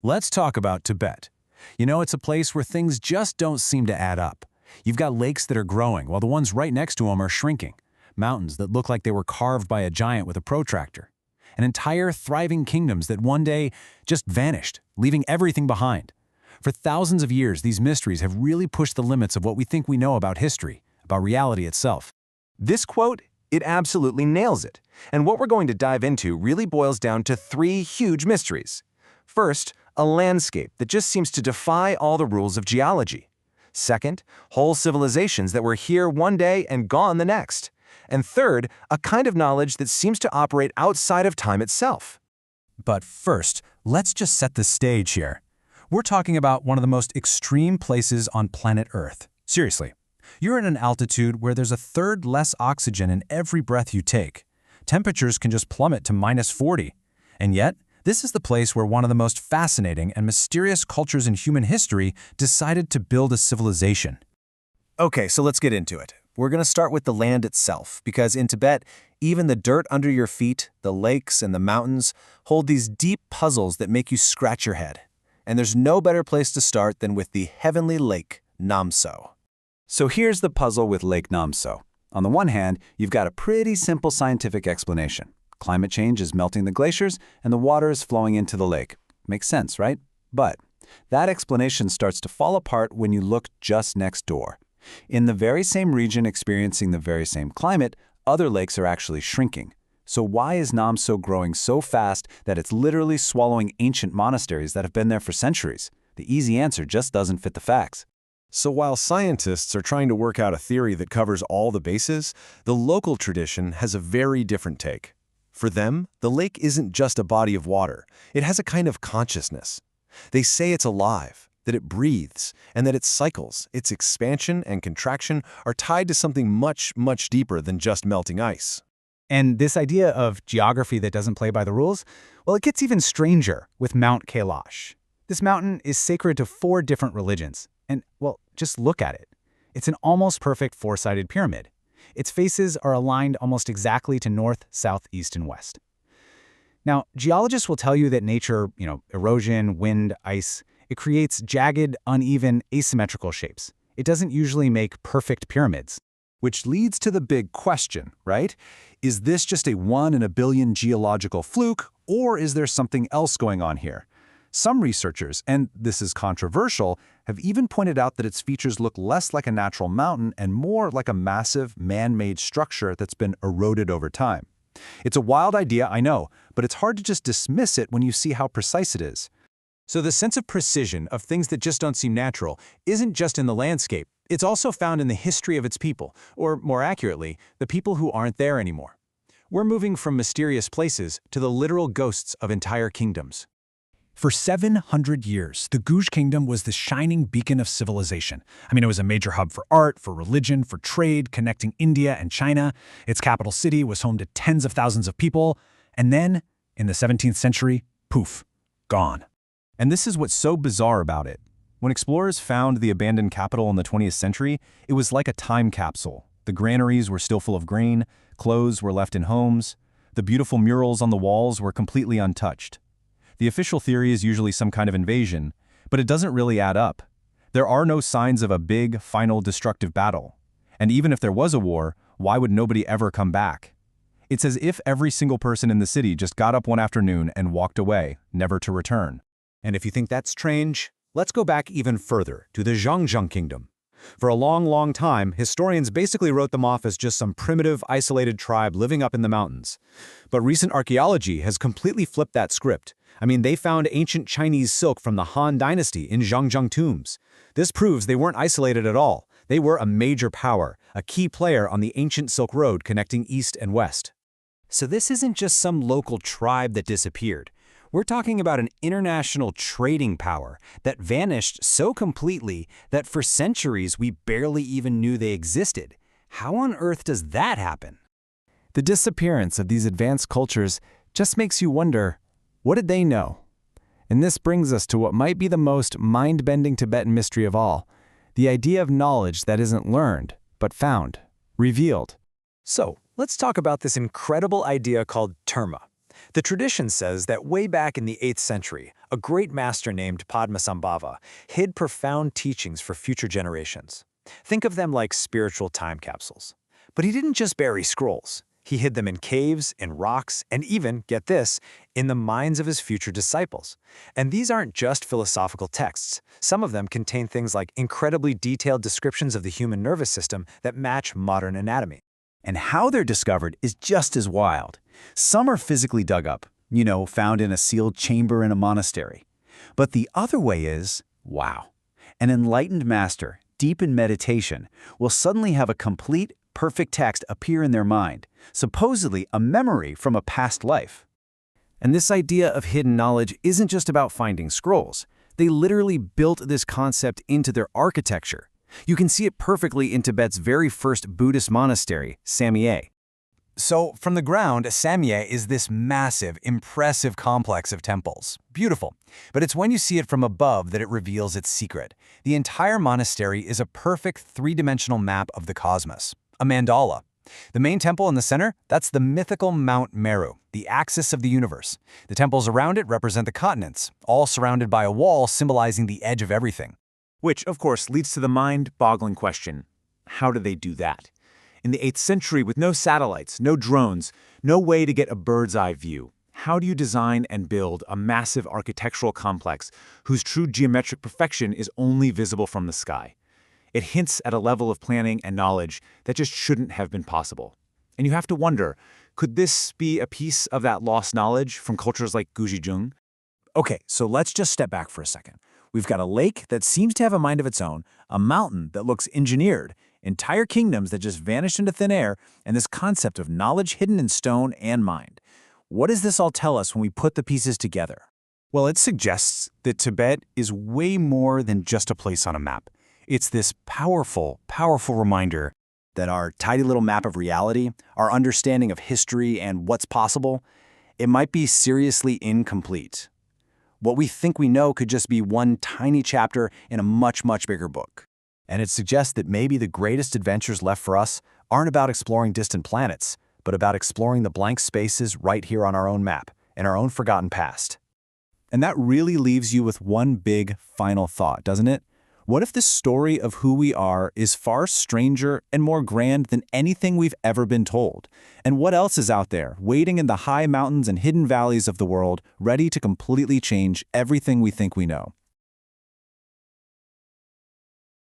Let's talk about Tibet. You know, it's a place where things just don't seem to add up. You've got lakes that are growing, while the ones right next to them are shrinking. Mountains that look like they were carved by a giant with a protractor. And entire thriving kingdoms that one day just vanished, leaving everything behind. For thousands of years, these mysteries have really pushed the limits of what we think we know about history, about reality itself. This quote, it absolutely nails it. And what we're going to dive into really boils down to three huge mysteries. First, a landscape that just seems to defy all the rules of geology. Second, whole civilizations that were here one day and gone the next. And third, a kind of knowledge that seems to operate outside of time itself. But first, let's just set the stage here. We're talking about one of the most extreme places on planet Earth. Seriously, you're at an altitude where there's a third less oxygen in every breath you take. Temperatures can just plummet to -40. And yet, this is the place where one of the most fascinating and mysterious cultures in human history decided to build a civilization. Okay, so let's get into it. We're going to start with the land itself, because in Tibet, even the dirt under your feet, the lakes, and the mountains hold these deep puzzles that make you scratch your head. And there's no better place to start than with the heavenly lake, Namso. So here's the puzzle with Lake Namso. On the one hand, you've got a pretty simple scientific explanation. Climate change is melting the glaciers, and the water is flowing into the lake. Makes sense, right? But that explanation starts to fall apart when you look just next door. In the very same region experiencing the very same climate, other lakes are actually shrinking. So why is Namso growing so fast that it's literally swallowing ancient monasteries that have been there for centuries? The easy answer just doesn't fit the facts. So while scientists are trying to work out a theory that covers all the bases, the local tradition has a very different take. For them, the lake isn't just a body of water. It has a kind of consciousness. They say it's alive, that it breathes, and that its cycles, its expansion and contraction, are tied to something much, much deeper than just melting ice. And this idea of geography that doesn't play by the rules, well, it gets even stranger with Mount Kailash. This mountain is sacred to 4 different religions. And, well, just look at it. It's an almost perfect 4-sided pyramid. Its faces are aligned almost exactly to north, south, east, and west. Now, geologists will tell you that nature, erosion, wind, ice, it creates jagged, uneven, asymmetrical shapes. It doesn't usually make perfect pyramids. Which leads to the big question, right? Is this just a 1 in a billion geological fluke, or is there something else going on here? Some researchers, and this is controversial, have even pointed out that its features look less like a natural mountain and more like a massive, man-made structure that's been eroded over time. It's a wild idea, I know, but it's hard to just dismiss it when you see how precise it is. So the sense of precision of things that just don't seem natural isn't just in the landscape. It's also found in the history of its people, or more accurately, the people who aren't there anymore. We're moving from mysterious places to the literal ghosts of entire kingdoms. For 700 years, the Guj kingdom was the shining beacon of civilization. It was a major hub for art, for religion, for trade, connecting India and China. Its capital city was home to tens of thousands of people. And then, in the 17th century, poof, gone. And this is what's so bizarre about it. When explorers found the abandoned capital in the 20th century, it was like a time capsule. The granaries were still full of grain, clothes were left in homes, the beautiful murals on the walls were completely untouched. The official theory is usually some kind of invasion, but it doesn't really add up. There are no signs of a big, final destructive battle. And even if there was a war, why would nobody ever come back? It's as if every single person in the city just got up one afternoon and walked away, never to return. And if you think that's strange, let's go back even further to the Zhangjiang kingdom. For a long, long time, historians basically wrote them off as just some primitive, isolated tribe living up in the mountains. But recent archaeology has completely flipped that script. They found ancient Chinese silk from the Han Dynasty in Zhangjiang tombs. This proves they weren't isolated at all. They were a major power, a key player on the ancient Silk Road connecting east and west. So this isn't just some local tribe that disappeared. We're talking about an international trading power that vanished so completely that for centuries we barely even knew they existed. How on earth does that happen? The disappearance of these advanced cultures just makes you wonder, what did they know? And this brings us to what might be the most mind-bending Tibetan mystery of all, the idea of knowledge that isn't learned, but found, revealed. So, let's talk about this incredible idea called terma. The tradition says that way back in the 8th century, a great master named Padmasambhava hid profound teachings for future generations. Think of them like spiritual time capsules. But he didn't just bury scrolls. He hid them in caves, in rocks, and even, get this, in the minds of his future disciples. And these aren't just philosophical texts. Some of them contain things like incredibly detailed descriptions of the human nervous system that match modern anatomy. And how they're discovered is just as wild. Some are physically dug up, found in a sealed chamber in a monastery. But the other way is, wow, an enlightened master, deep in meditation, will suddenly have a complete, perfect text appear in their mind, supposedly a memory from a past life. And this idea of hidden knowledge isn't just about finding scrolls. They literally built this concept into their architecture. You can see it perfectly in Tibet's very first Buddhist monastery, Samye. So, from the ground, Samye is this massive, impressive complex of temples. Beautiful. But it's when you see it from above that it reveals its secret. The entire monastery is a perfect three-dimensional map of the cosmos, a mandala. The main temple in the center, that's the mythical Mount Meru, the axis of the universe. The temples around it represent the continents, all surrounded by a wall symbolizing the edge of everything. Which, of course, leads to the mind-boggling question, how do they do that? In the 8th century, with no satellites, no drones, no way to get a bird's-eye view, how do you design and build a massive architectural complex whose true geometric perfection is only visible from the sky? It hints at a level of planning and knowledge that just shouldn't have been possible. And you have to wonder, could this be a piece of that lost knowledge from cultures like Guzhijun? Okay, so let's just step back for a second. We've got a lake that seems to have a mind of its own, a mountain that looks engineered, entire kingdoms that just vanished into thin air, and this concept of knowledge hidden in stone and mind. What does this all tell us when we put the pieces together? Well, it suggests that Tibet is way more than just a place on a map. It's this powerful, powerful reminder That our tidy little map of reality, our understanding of history and what's possible, it might be seriously incomplete. What we think we know could just be one tiny chapter in a much, much bigger book. And it suggests that maybe the greatest adventures left for us aren't about exploring distant planets, but about exploring the blank spaces right here on our own map, in our own forgotten past. And that really leaves you with one big final thought, doesn't it? What if the story of who we are is far stranger and more grand than anything we've ever been told? And what else is out there, waiting in the high mountains and hidden valleys of the world, ready to completely change everything we think we know?